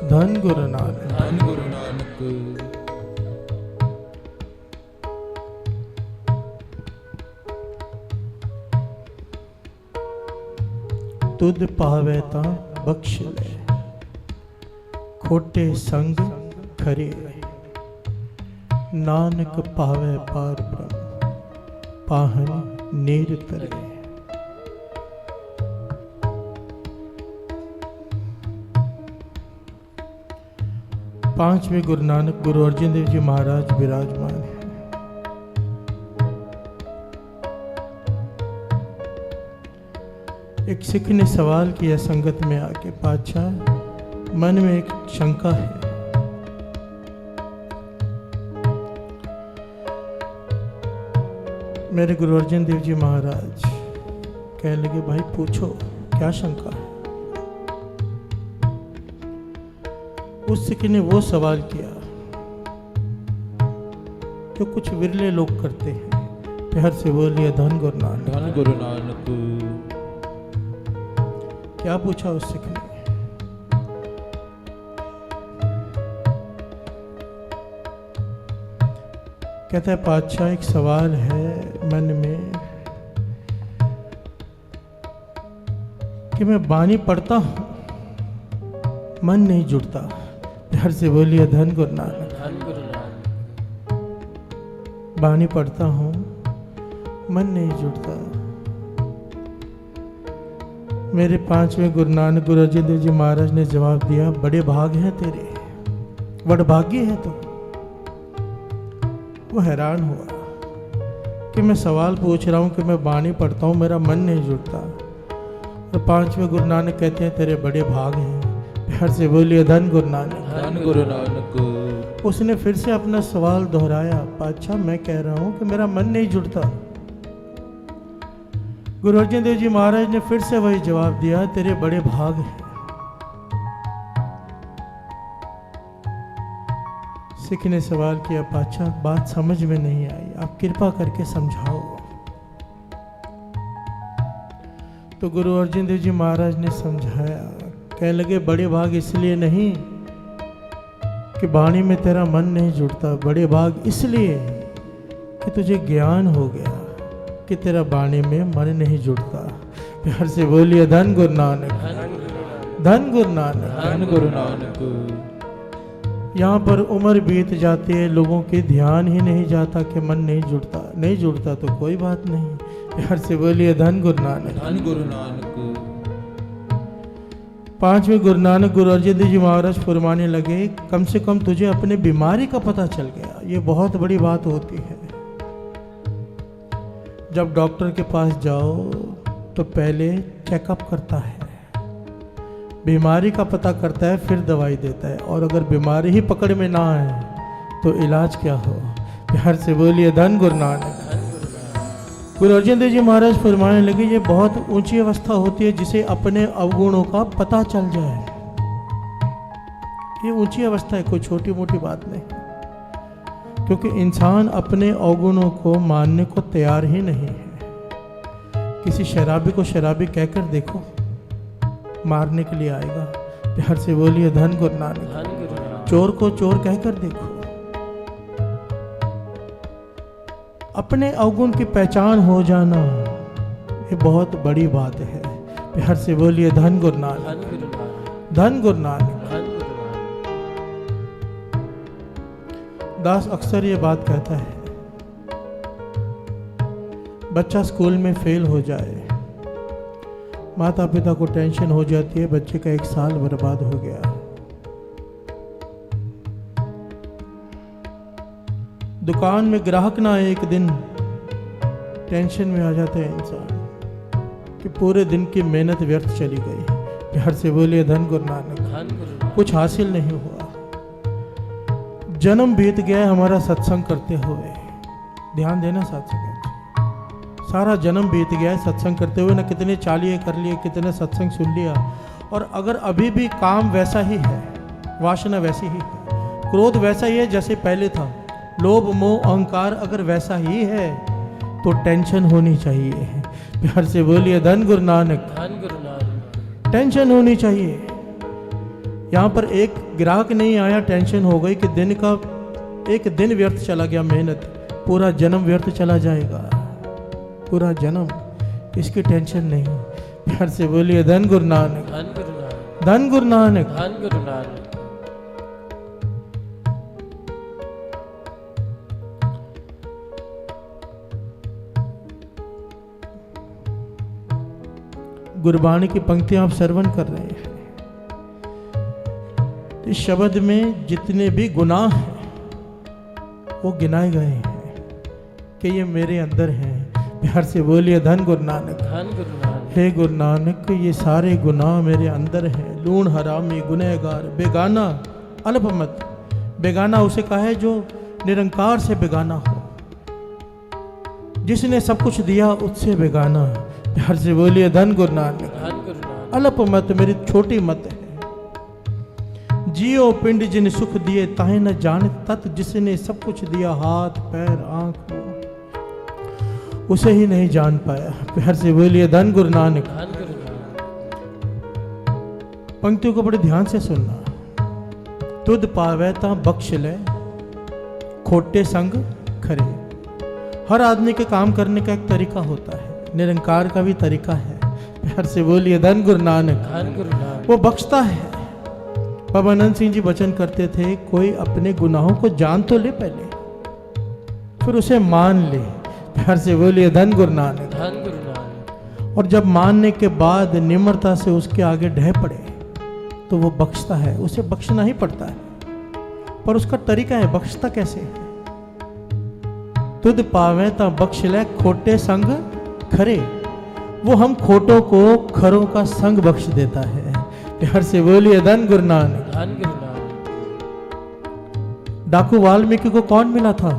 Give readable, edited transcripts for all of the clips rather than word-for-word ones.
धन गुरु नानक। धन गुरु नानक। तुद पावे ता बख्श ले, खोटे संग खरे, नानक पावे पार ब्रह्म, पाहन नीर तरे। पांचवें गुरु नानक गुरु अर्जन देव जी महाराज विराजमान है। एक सिख ने सवाल किया संगत में आके, पातशाह मन में एक शंका है, मेरे गुरु अर्जन देव जी महाराज कहने लगे, भाई पूछो क्या शंका है। उस सिख ने वो सवाल किया जो कुछ विरले लोग करते हैं, प्यार से बोलिए धन गुरु नानक। धन गुरु नानक। क्या पूछा उस सिख ने? कहता है, पातशाह एक सवाल है मन में कि मैं बानी पढ़ता हूं, मन नहीं जुड़ता। प्यार से बोलिए धन गुरु नानक। धन गुरु नानक। बानी पढ़ता हूं, मन नहीं जुड़ता। मेरे पांचवें गुरु नानक गुरु अर्जन देव जी महाराज ने जवाब दिया, बड़े भाग हैं तेरे, वडभागी है तो। वो हैरान हुआ कि मैं सवाल पूछ रहा हूं कि मैं बानी पढ़ता हूं, मेरा मन नहीं जुड़ता। और पांचवें गुरु नानक कहते हैं, तेरे बड़े भाग हैं। प्यार से बोलिए धन गुरु नानक। धन गुरु नानक। उसने फिर से अपना सवाल दोहराया, पातशाह मैं कह रहा हूं कि मेरा मन नहीं जुड़ता। गुरु अर्जन देव जी महाराज ने फिर से वही जवाब दिया, तेरे बड़े भाग हैं। सिख ने सवाल किया, पातशाह बात समझ में नहीं आई, आप कृपा करके समझाओ। तो गुरु अर्जन देव जी महाराज ने समझाया, कहने लगे, बड़े भाग इसलिए नहीं कि वाणी में तेरा मन नहीं जुड़ता, बड़े भाग इसलिए कि तुझे ज्ञान हो गया कि तेरा वाणी में मन नहीं जुड़ता। प्यार से बोलिए धन गुरु नानक। धन गुरु नानक। धन गुरु नानक। यहाँ पर उम्र बीत जाती है, लोगों के ध्यान ही नहीं जाता कि मन नहीं जुड़ता। नहीं जुड़ता तो कोई बात नहीं। प्यार से बोलिए धन गुरु नानक। धन गुरु नानक। पांचवें गुरु नानक गुरु अर्जन देव जी महाराज फरमाने लगे, कम से कम तुझे अपने बीमारी का पता चल गया, ये बहुत बड़ी बात होती है। जब डॉक्टर के पास जाओ तो पहले चेकअप करता है, बीमारी का पता करता है, फिर दवाई देता है। और अगर बीमारी ही पकड़ में ना आए तो इलाज क्या हो। प्यार से बोलिए धन गुरु नानक। गुरु अर्जन देव जी महाराज फरमाने लगे, ये बहुत ऊंची अवस्था होती है जिसे अपने अवगुणों का पता चल जाए। ये ऊंची अवस्था है, कोई छोटी मोटी बात नहीं, क्योंकि इंसान अपने अवगुणों को मानने को तैयार ही नहीं है। किसी शराबी को शराबी कहकर देखो, मारने के लिए आएगा। प्यार से बोलिए धन गुरु नानक। चोर को चोर कहकर देखो। अपने अवगुण की पहचान हो जाना ये बहुत बड़ी बात है। प्यार से बोलिए धन गुरु नानक। धन गुरु नानक। दास अक्सर ये बात कहता है, बच्चा स्कूल में फेल हो जाए, माता पिता को टेंशन हो जाती है, बच्चे का 1 साल बर्बाद हो गया। दुकान में ग्राहक ना आए एक दिन, टेंशन में आ जाता है इंसान कि पूरे दिन की मेहनत व्यर्थ चली गई। प्यार से बोलिए धन गुरु नानक। कुछ हासिल नहीं हुआ, जन्म बीत गया हमारा सत्संग करते हुए। ध्यान देना साथ, सारा जन्म बीत गया है सत्संग करते हुए, ना कितने चालिए कर लिए, कितने सत्संग सुन लिया। और अगर अभी भी काम वैसा ही है, वासना वैसी ही है, क्रोध वैसा ही है जैसे पहले था, लोभ मोह अहंकार अगर वैसा ही है, तो टेंशन होनी चाहिए। प्यार से बोलिए धन गुरु नानक। टेंशन होनी चाहिए। यहाँ पर एक ग्राहक नहीं आया, टेंशन हो गई कि एक दिन व्यर्थ चला गया, मेहनत, पूरा जन्म व्यर्थ चला जाएगा, पूरा जन्म, इसकी टेंशन नहीं। प्यार से बोलिए धन गुरु नानक, धन गुरु नानक, धन गुरु नानक। धन गुरु नानक। गुरबाणी की पंक्तियां आप श्रवण कर रहे हैं। इस शब्द में जितने भी गुनाह हैं वो गिनाए गए हैं कि ये मेरे अंदर हैं। प्यार से बोलिए धन गुरु नानक, धन गुरु नानक। हे गुरु नानक, ये सारे गुनाह मेरे अंदर हैं। लूण हरामी गुनहगार बेगाना अल्पमत। बेगाना उसे कहा है जो निरंकार से बेगाना हो, जिसने सब कुछ दिया उससे बेगाना। प्यार से बोलिए धन गुरु नानक, धन गुरु नानक। अल्पमत मेरी छोटी मत है। जियो पिंड जिन सुख दिए ताहे न जाने तत्, जिसने सब कुछ दिया हाथ पैर आंख मुंह, उसे ही नहीं जान पाया। प्यार से बोलिए धन गुरु नानक, धन गुरु नानक। पंक्तियों को बड़े ध्यान से सुनना। तुद पावे ता बख्श ले, खोटे संग खरे। हर आदमी के काम करने का एक तरीका होता है, निरंकार का भी तरीका है। प्यार से बोलिए धन गुरु नानक, धन गुरु नानक। वो बख्शता है। बाबा आनंद सिंह जी वचन करते थे, कोई अपने गुनाहों को जान तो ले पहले, फिर उसे मान ले। प्यार से बोलिए धन गुरु नानक, धन गुरु नानक। और जब मानने के बाद निम्रता से उसके आगे ढह पड़े तो वो बख्शता है। उसे बख्शना ही पड़ता है, पर उसका तरीका है, बख्शता कैसे है। तुद पावे ता बख्श ले, खोटे संग खरे। वो हम खोटों को खरों का संग बख्श देता है। प्यार से बोलिए धन गुरु नानक, धन गुरु नानक। डाकू वाल्मीकि को कौन मिला था?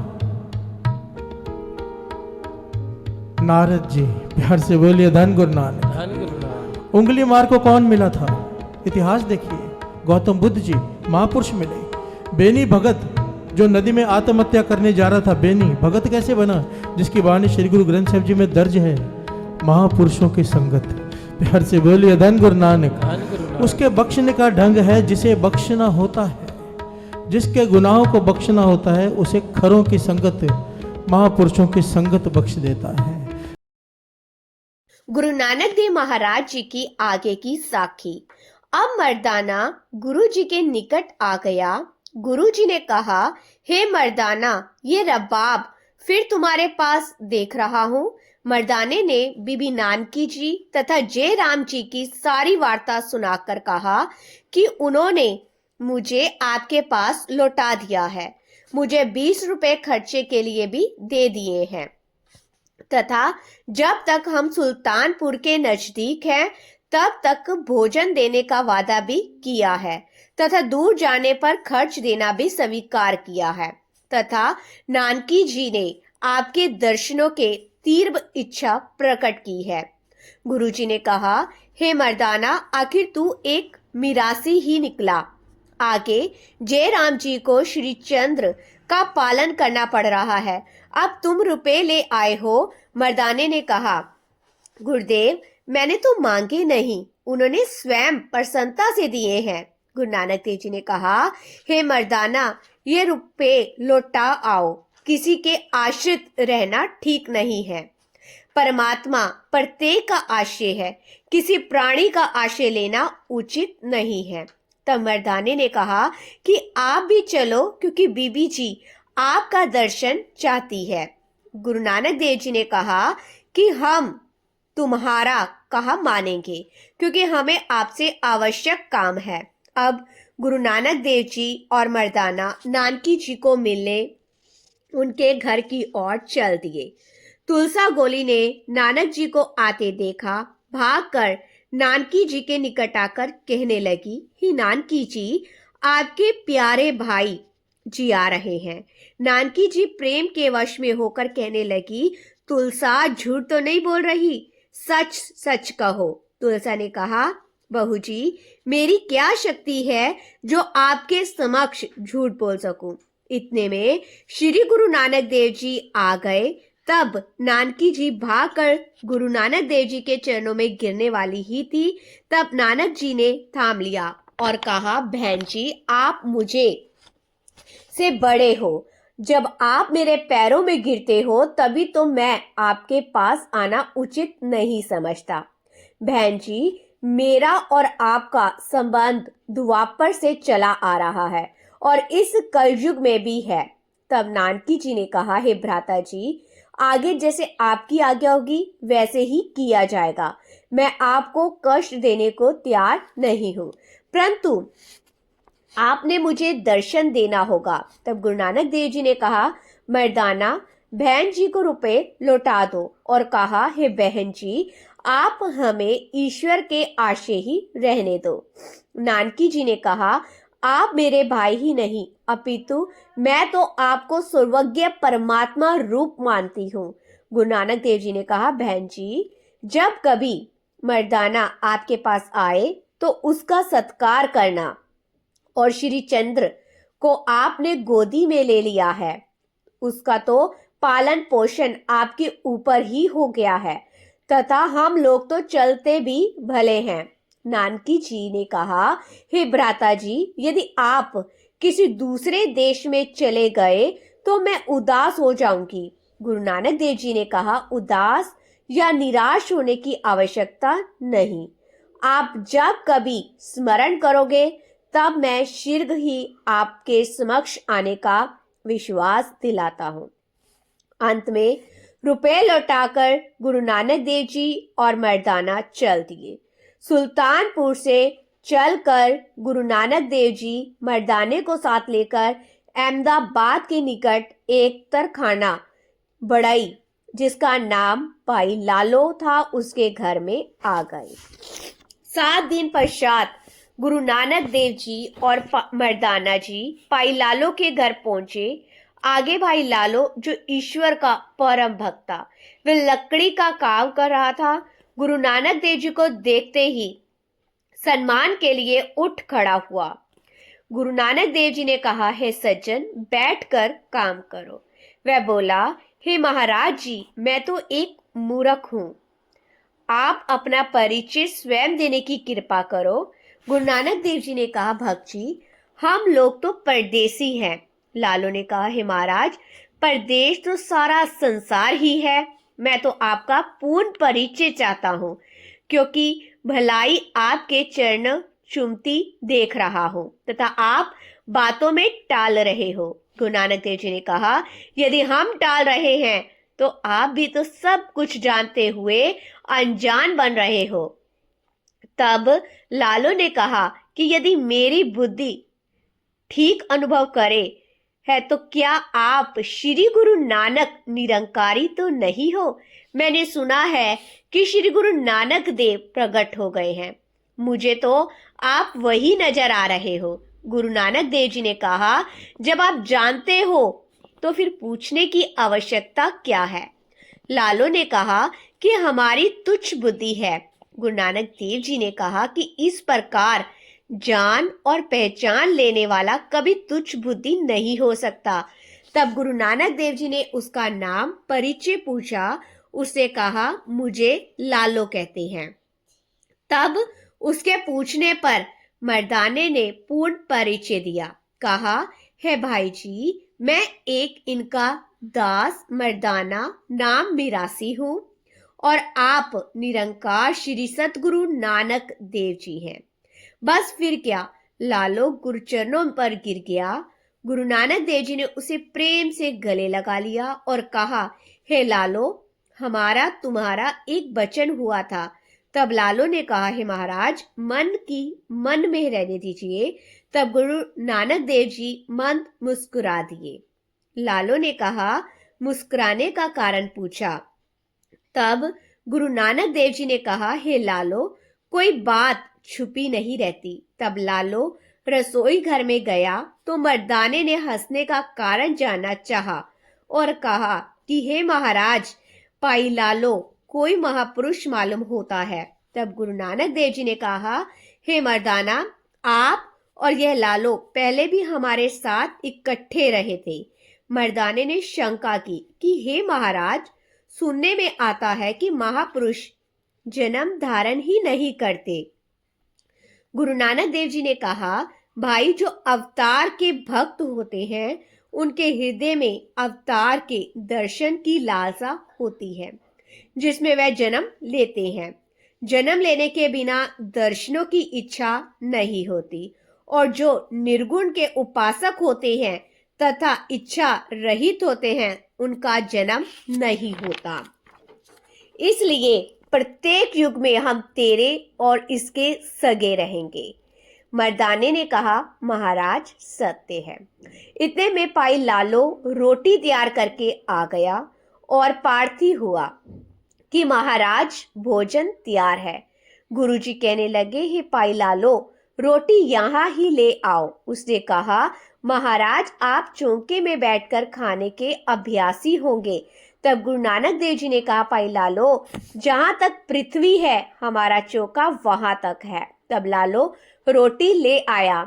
नारद जी। प्यार से बोलिए धन गुरु नानक। धन गुरु नानक। उंगली मार को कौन मिला था? इतिहास देखिए, गौतम बुद्ध जी महापुरुष मिले। बेनी भगत जो नदी में आत्महत्या करने जा रहा था, बेनी भगत कैसे बना? जिसकी वाणी श्री गुरु ग्रंथ साहिब जी में दर्ज है, महापुरुषों की संगत। प्यार से बोलिए धन गुरु नानक। धन गुरु नानक। उसके बख्शने का ढंग है, जिसे बख्शना होता है, जिसके गुनाहों को बख्शना होता है, उसे खरों की संगत, महापुरुषों की संगत बख्श देता है। गुरु नानक देव महाराज जी की आगे की साखी। अब मर्दाना गुरु जी के निकट आ गया। गुरु जी ने कहा, हे मर्दाना, ये रबाब फिर तुम्हारे पास देख रहा हूँ। मर्दाने ने बीबी नानकी जी तथा जय राम जी की सारी वार्ता सुनाकर कहा कि उन्होंने मुझे आपके पास लौटा दिया है, मुझे 20 रुपए खर्चे के लिए भी दे दिए हैं, तथा जब तक हम सुल्तानपुर के नजदीक हैं तब तक भोजन देने का वादा भी किया है, तथा दूर जाने पर खर्च देना भी स्वीकार किया है, तथा नानकी जी ने आपके दर्शनों के तीव्र इच्छा प्रकट की है। गुरुजी ने कहा, हे मर्दाना, आखिर तू एक मिरासी ही निकला। आगे जय राम जी को श्री चंद्र का पालन करना पड़ रहा है, अब तुम रुपए ले आए हो। मर्दाने ने कहा, गुरुदेव, मैंने तो मांगे नहीं, उन्होंने स्वयं प्रसन्नता से दिए हैं। गुरु नानक देव जी ने कहा, हे मर्दाना, ये रुपए लौटा आओ, किसी के आश्रित रहना ठीक नहीं है। परमात्मा प्रत्येक का आश्रय है, किसी प्राणी का आश्रय लेना उचित नहीं है। तब मर्दाने ने कहा कि आप भी चलो, क्योंकि बीबी जी आपका दर्शन चाहती है। गुरु नानक देव जी ने कहा कि हम तुम्हारा कहा मानेंगे, क्योंकि हमें आपसे आवश्यक काम है। अब गुरु नानक देव जी और मर्दाना नानकी जी को मिलने उनके घर की ओर चल दिए। तुलसा गोली ने नानक जी को आते देखा, भागकर नानकी जी के निकट आकर कहने लगी, ही नानकी जी, आपके प्यारे भाई जी आ रहे हैं। नानकी जी प्रेम के वश में होकर कहने लगी, तुलसा झूठ तो नहीं बोल रही, सच सच कहो। तुलसा ने कहा, बहू जी, मेरी क्या शक्ति है जो आपके समक्ष झूठ बोल सकूं। इतने में श्री गुरु नानक देव जी आ गए। तब नानकी जी भागकर गुरु नानक देव जी के चरणों में गिरने वाली ही थी, तब नानक जी ने थाम लिया और कहा, बहन जी आप मुझे से बड़े हो, जब आप मेरे पैरों में गिरते हो तभी तो मैं आपके पास आना उचित नहीं समझता। बहन जी, मेरा और आपका संबंध द्वापर से चला आ रहा है और इस कलयुग में भी है। तब नानकी जी ने कहा, हे भ्राता जी, आगे जैसे आपकी आज्ञा होगी वैसे ही किया जाएगा। मैं आपको कष्ट देने को तैयार नहीं हूं, परंतु आपने मुझे दर्शन देना होगा। तब गुरु नानक देव जी ने कहा, मर्दाना बहन जी को रुपए लौटा दो और कहा, हे बहन जी आप हमें ईश्वर के आशे ही रहने दो। नानकी जी ने कहा, आप मेरे भाई ही नहीं अपितु मैं तो आपको सर्वज्ञ परमात्मा रूप मानती हूँ। गुरु नानक देव जी ने कहा, बहन जी जब कभी मर्दाना आपके पास आए तो उसका सत्कार करना, और श्री चंद्र को आपने गोदी में ले लिया है, उसका तो पालन पोषण आपके ऊपर ही हो गया है, तथा हम लोग तो चलते भी भले हैं। नानकी जी ने कहा, हे भ्राता जी, यदि आप किसी दूसरे देश में चले गए तो मैं उदास हो जाऊंगी। गुरु नानक देव जी ने कहा, उदास या निराश होने की आवश्यकता नहीं। आप जब कभी स्मरण करोगे तब मैं शीघ्र ही आपके समक्ष आने का विश्वास दिलाता हूँ। अंत में रुपए लौटाकर गुरु नानक देव जी और मर्दाना चल दिए। सुल्तानपुर से चलकर गुरु नानक देव जी मर्दाने को साथ लेकर अहमदाबाद के निकट एक तरखाना बड़ई जिसका नाम भाई लालो था उसके घर में आ गए। 7 दिन पश्चात गुरु नानक देव जी और मर्दाना जी भाई लालो के घर पहुंचे। आगे भाई लालो जो ईश्वर का परम भक्त था, वह लकड़ी का काम कर रहा था। गुरु नानक देव जी को देखते ही सम्मान के लिए उठ खड़ा हुआ। गुरु नानक देव जी ने कहा, हे सज्जन बैठकर काम करो। वह बोला, हे महाराज जी, मैं तो एक मूर्ख हूँ, आप अपना परिचय स्वयं देने की कृपा करो। गुरु नानक देव जी ने कहा, भक्त जी हम लोग तो परदेसी हैं। लालो ने कहा, हे महाराज परदेश तो सारा संसार ही है। मैं तो आपका पूर्ण परिचय चाहता हूँ, क्योंकि भलाई आपके चरण चुमती देख रहा हूँ तथा आप बातों में टाल रहे हो। गुरु नानक देव जी ने कहा, यदि हम टाल रहे हैं तो आप भी तो सब कुछ जानते हुए अनजान बन रहे हो। तब लालो ने कहा कि यदि मेरी बुद्धि ठीक अनुभव करे है तो क्या आप श्री गुरु नानक निरंकारी तो नहीं हो? मैंने सुना है कि श्री गुरु नानक देव प्रकट हो गए हैं, मुझे तो आप वही नजर आ रहे हो। गुरु नानक देव जी ने कहा, जब आप जानते हो तो फिर पूछने की आवश्यकता क्या है? लालो ने कहा कि हमारी तुच्छ बुद्धि है। गुरु नानक देव जी ने कहा कि इस प्रकार जान और पहचान लेने वाला कभी तुच्छ बुद्धि नहीं हो सकता। तब गुरु नानक देव जी ने उसका नाम परिचय पूछा। उससे कहा, मुझे लालो कहते हैं। तब उसके पूछने पर मर्दाने ने पूर्ण परिचय दिया। कहा, हे भाई जी, मैं एक इनका दास मर्दाना नाम मिरासी हूँ और आप निरंकार श्री सतगुरु नानक देव जी हैं। बस फिर क्या? लालो गुरुचरणों पर गिर गया। गुरु नानक देव जी ने उसे प्रेम से गले लगा लिया और कहा, हे लालो, हमारा तुम्हारा एक वचन हुआ था। तब लालो ने कहा, हे महाराज मन की मन में रहने दीजिए। तब गुरु नानक देव जी मंद मुस्कुरा दिए। लालो ने कहा, मुस्कुराने का कारण पूछा। तब गुरु नानक देव जी ने कहा, हे लालो, कोई बात छुपी नहीं रहती। तब लालो रसोई घर में गया तो मर्दाने ने हंसने का कारण जानना चाहा और कहा कि हे महाराज, भाई लालो कोई महापुरुष मालूम होता है। तब गुरु नानक देव जी ने कहा, हे मर्दाना, आप और यह लालो पहले भी हमारे साथ इकट्ठे रहे थे। मर्दाने ने शंका की कि हे महाराज, सुनने में आता है कि महापुरुष जन्म धारण ही नहीं करते। गुरु नानक देव जी ने कहा, भाई जो अवतार के भक्त होते हैं उनके हृदय में अवतार के दर्शन की लालसा होती है, जिसमें वह जन्म लेते हैं। जन्म लेने के बिना दर्शनों की इच्छा नहीं होती, और जो निर्गुण के उपासक होते हैं तथा इच्छा रहित होते हैं उनका जन्म नहीं होता। इसलिए प्रत्येक युग में हम तेरे और इसके सगे रहेंगे। मर्दाने ने कहा, महाराज सत्य है। इतने में पाई लालो रोटी तैयार करके आ गया और प्रार्थी हुआ कि महाराज भोजन तैयार है। गुरुजी कहने लगे, हे पाई लालो रोटी यहाँ ही ले आओ। उसने कहा, महाराज आप चौके में बैठकर खाने के अभ्यासी होंगे। तब गुरु नानक देव जी ने कहा, पाई लालो जहां तक पृथ्वी है हमारा चौका वहां तक है। तब लालो रोटी ले आया।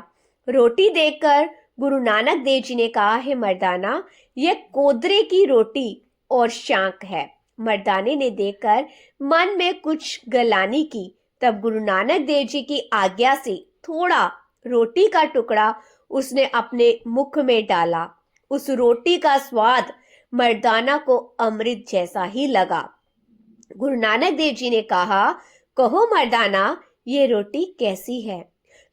रोटी देखकर गुरु नानक देव जी ने कहा, हे मर्दाना यह कोदरे की रोटी और शांक है। मर्दाने ने देखकर मन में कुछ गलानी की। तब गुरु नानक देव जी की आज्ञा से थोड़ा रोटी का टुकड़ा उसने अपने मुख में डाला। उस रोटी का स्वाद मर्दाना को अमृत जैसा ही लगा। गुरु नानक देव जी ने कहा, कहो मर्दाना ये रोटी कैसी है?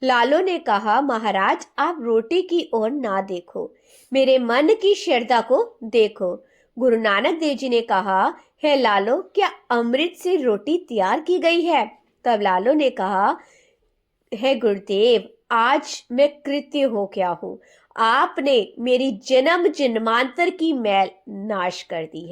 लालो ने कहा, महाराज आप रोटी की ओर ना देखो, मेरे मन की श्रद्धा को देखो। गुरु नानक देव जी ने कहा, हे लालो क्या अमृत से रोटी तैयार की गई है? तब लालो ने कहा, हे गुरुदेव आज मैं कृत्य हो गया हूँ, आपने मेरी जन्म जन्मांतर की मैल नाश कर दी है।